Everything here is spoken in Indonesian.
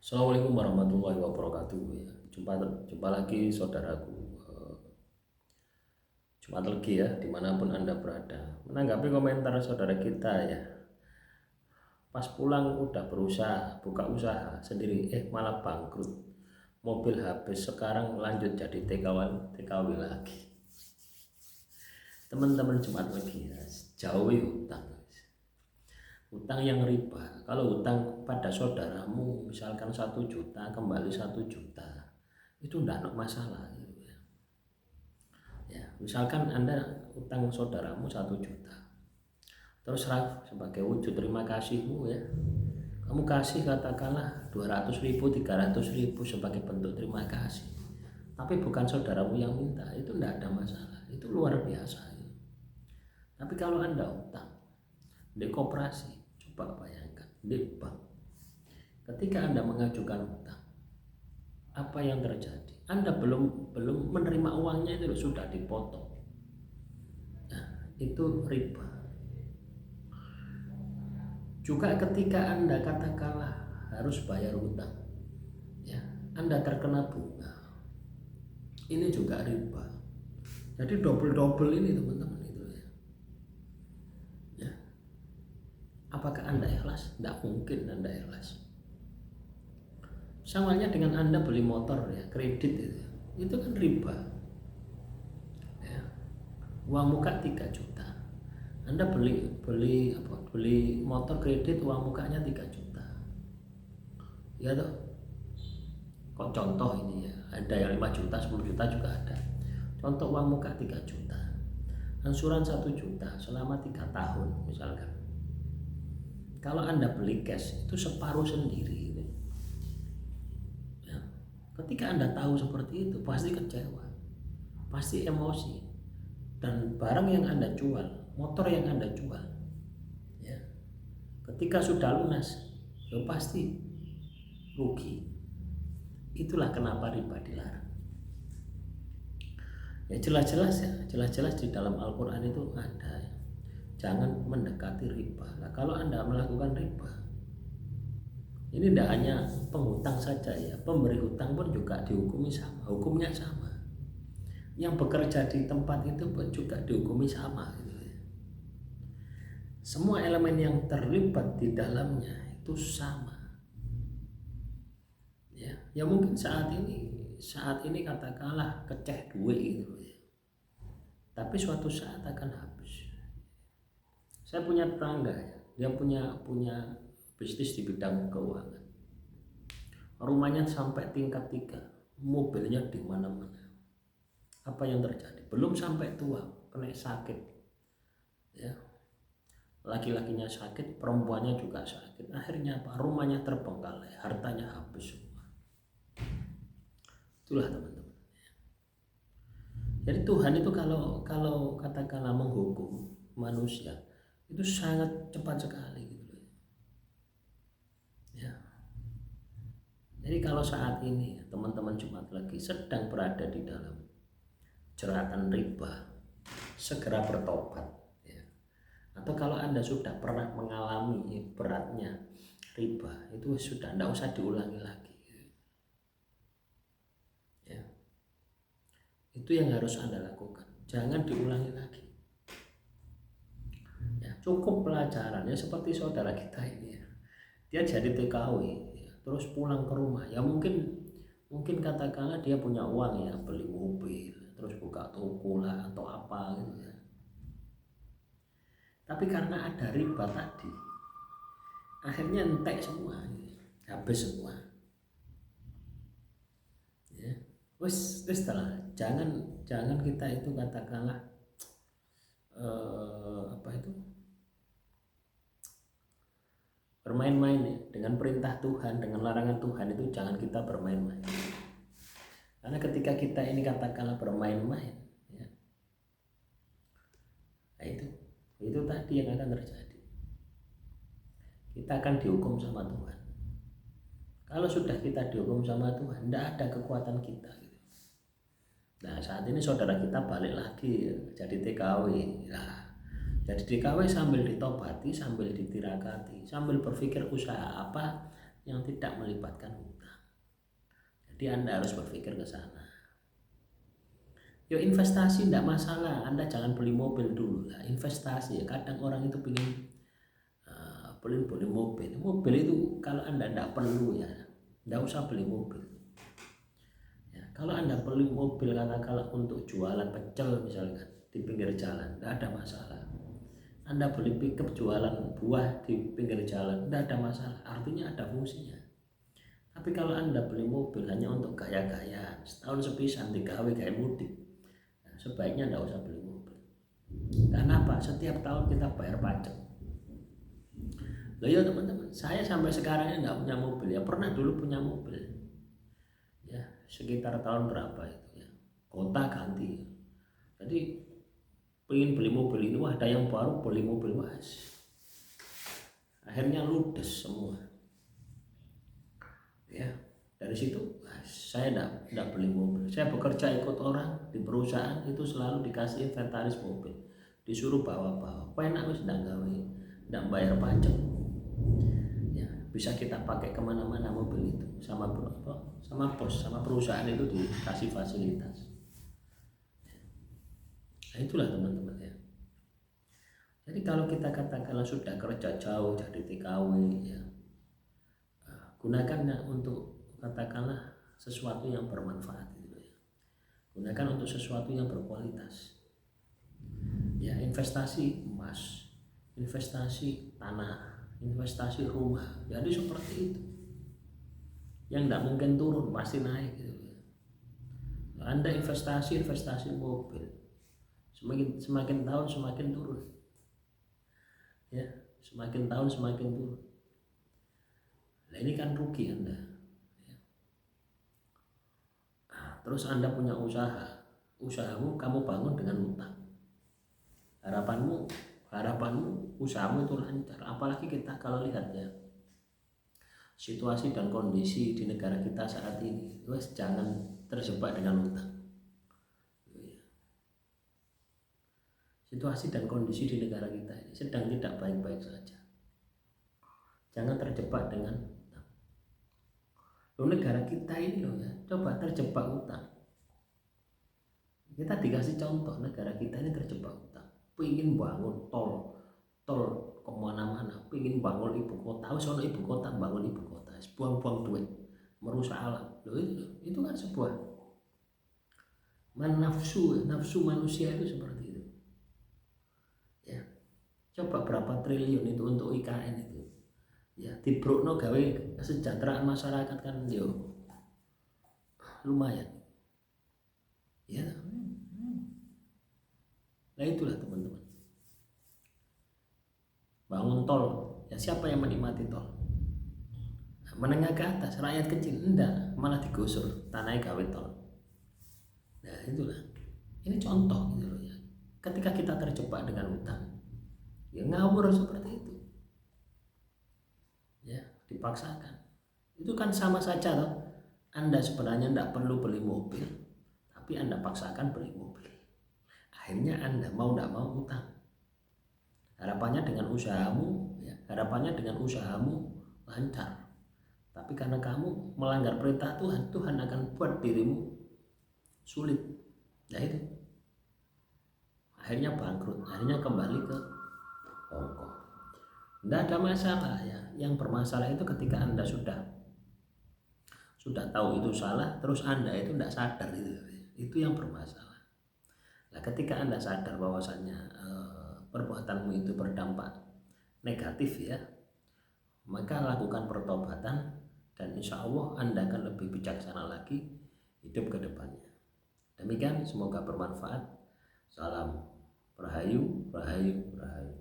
Assalamualaikum warahmatullahi wabarakatuh ya. Jumpa lagi saudaraku. Jumat lagi ya, dimanapun Anda berada. Menanggapi komentar saudara kita ya. Pas pulang udah berusaha buka usaha sendiri, malah bangkrut. Mobil habis, sekarang lanjut jadi TKW lagi. Teman-teman Jumat lagi ya, jauhi hutang. Utang yang riba, kalau hutang pada saudaramu misalkan 1 juta kembali 1 juta, itu tidak ada masalah gitu ya. Misalkan Anda utang saudaramu 1 juta, terus sebagai wujud terima kasihmu ya, kamu kasih katakanlah 200.000, 300.000 sebagai bentuk terima kasih, tapi bukan saudaramu yang minta, itu tidak ada masalah, itu luar biasa ya. Tapi kalau Anda utang di koperasi, coba bayangkan di bank, ketika Anda mengajukan utang, apa yang terjadi? Anda belum menerima uangnya itu sudah dipotong. Nah, itu riba. Juga ketika Anda katakanlah harus bayar utang, ya, Anda terkena bunga, ini juga riba. Jadi double ini teman-teman itu ya. Apakah Anda ikhlas? Tidak mungkin Anda ikhlas. Samanya dengan Anda beli motor ya, kredit itu kan riba ya. Uang muka 3 juta, Anda beli motor kredit, uang mukanya 3 juta ya toh. Kok contoh ini ya, ada yang 5 juta, 10 juta juga ada. Contoh uang muka 3 juta, angsuran 1 juta selama 3 tahun misalkan. Kalau Anda beli cash itu separuh sendiri. Ketika Anda tahu seperti itu, pasti kecewa, pasti emosi, dan barang yang Anda jual, motor yang Anda jual, ya, ketika sudah lunas, ya pasti rugi. Itulah kenapa riba dilarang. Ya jelas-jelas di dalam Al-Quran itu ada, ya, jangan mendekati riba. Nah, kalau Anda melakukan riba, ini tidak hanya penghutang saja ya, pemberi hutang pun juga dihukumi sama, hukumnya sama. Yang bekerja di tempat itu pun juga dihukumi sama gitu ya. Semua elemen yang terlibat di dalamnya itu sama. Ya mungkin saat ini katakanlah keceh duit gitu ya. Tapi suatu saat akan habis. Saya punya tetangga ya, dia punya bisnis di bidang keuangan. Rumahnya sampai tingkat 3, mobilnya di mana-mana. Apa yang terjadi? Belum sampai tua, kena sakit. Ya. Laki-lakinya sakit, perempuannya juga sakit. Akhirnya apa? Rumahnya terbengkalai, hartanya habis semua. Itulah teman-teman. Jadi Tuhan itu kalau katakanlah menghukum manusia, itu sangat cepat sekali. Jadi kalau saat ini teman-teman Jumat lagi sedang berada di dalam jeratan riba, segera bertobat ya. Atau kalau Anda sudah pernah mengalami beratnya riba, itu sudah tidak usah diulangi lagi ya. Itu yang harus Anda lakukan, jangan diulangi lagi ya. Cukup pelajarannya seperti saudara kita ini ya, dia jadi TKW ya, terus pulang ke rumah ya, mungkin katakanlah dia punya uang ya, beli mobil, terus buka toko lah atau apa gitu ya. Tapi karena ada riba tadi, akhirnya entek semua, habis semua. Ya, wes lah, jangan kita itu katakanlah bermain-main ya, dengan perintah Tuhan, dengan larangan Tuhan itu jangan kita bermain-main. Karena ketika kita ini katakanlah bermain-main ya, nah itu tadi yang akan terjadi. Kita akan dihukum sama Tuhan. Kalau sudah kita dihukum sama Tuhan, tidak ada kekuatan kita gitu. Nah saat ini saudara kita balik lagi ya, jadi TKW ya. Jadi TKW sambil ditobati, sambil ditirakati, sambil berpikir usaha apa yang tidak melibatkan hutang. Jadi Anda harus berpikir ke sana. Yo investasi tidak masalah, Anda jangan beli mobil dulu lah, investasi ya. Kadang orang itu pengen beli mobil. Mobil itu kalau Anda tidak perlu ya, tidak usah beli mobil. Ya, kalau Anda beli mobil katakanlah untuk jualan pecel misalkan di pinggir jalan, tidak ada masalah. Anda beli pickup jualan buah di pinggir jalan, tidak ada masalah, artinya ada fungsinya. Tapi kalau Anda beli mobil hanya untuk gaya-gaya, setahun sepisan digawe gaya mudik, sebaiknya tidak usah beli mobil. Karena apa? Setiap tahun kita bayar pajak. Loh ya teman-teman, saya sampai sekarang ini tidak punya mobil ya. Pernah dulu punya mobil ya, sekitar tahun berapa itu ya, kota ganti. Jadi pengen beli mobil ini, wah ada yang baru, beli mobil mas. Akhirnya ludes semua ya. Dari situ saya tidak beli mobil. Saya bekerja ikut orang di perusahaan itu selalu dikasih inventaris mobil, disuruh bawa-bawa. Enak wis ndak gawe, ndak bayar pajak. Ya, bisa kita pakai kemana-mana mobil itu sama bos, sama perusahaan itu dikasih fasilitas. Nah itulah teman-teman ya. Jadi kalau kita katakanlah sudah kerja jauh jadi TKW ya, gunakannya untuk katakanlah sesuatu yang bermanfaat gitu ya. Gunakan untuk sesuatu yang berkualitas. Ya, investasi emas, investasi tanah, investasi rumah. Jadi seperti itu. Yang tidak mungkin turun pasti naik gitu ya. Anda investasi mobil, semakin tahun semakin turun. Ya, semakin tahun semakin turun. Nah, ini kan rugi Anda. Terus Anda punya usahamu kamu bangun dengan utang. Harapanmu usahamu itu lancar. Apalagi kita kalau lihat ya situasi dan kondisi di negara kita saat ini, wes jangan terjebak dengan utang. Situasi dan kondisi di negara kita ini sedang tidak baik-baik saja. Jangan terjebak dengan utang. Negara kita ini loh ya, coba terjebak utang. Kita dikasih contoh, negara kita ini terjebak utang. Pengen bangun tol kemana-mana, pengen bangun ibu kota, sono ibu kota, bangun ibu kota, buang-buang duit, merusak alam. Loh itu kan sebuah nafsu manusia itu seperti itu. Ya, coba berapa triliun itu untuk IKN itu. Ya, dibrokno gawe kesejahteraan masyarakat kan yo lumayan. Ya. Nah itulah teman-teman. Bangun tol, ya siapa yang menikmati tol? Menengah ke atas, rakyat kecil enggak, malah digusur tanahnya gawe tol. Nah itulah, ini contoh gitu loh ya. Ketika kita terjebak dengan utang, ya ngawur seperti itu, ya dipaksakan. Itu kan sama saja loh. Anda sebenarnya enggak perlu beli mobil, tapi Anda paksakan beli mobil. Akhirnya Anda mau enggak mau utang. Harapannya dengan usahamu lancar. Tapi karena kamu melanggar perintah Tuhan, Tuhan akan buat dirimu sulit. Nah itu. Akhirnya bangkrut, akhirnya kembali ke Hongkong. Tidak ada masalah ya. Yang bermasalah itu ketika Anda sudah tahu itu salah, terus Anda itu tidak sadar itu yang bermasalah. Nah, ketika Anda sadar bahwasannya perbuatanmu itu berdampak negatif ya, maka lakukan pertobatan dan insya Allah Anda akan lebih bijaksana lagi hidup ke depannya. Demikian, semoga bermanfaat. Salam Rahayu, Rahayu, Rahayu.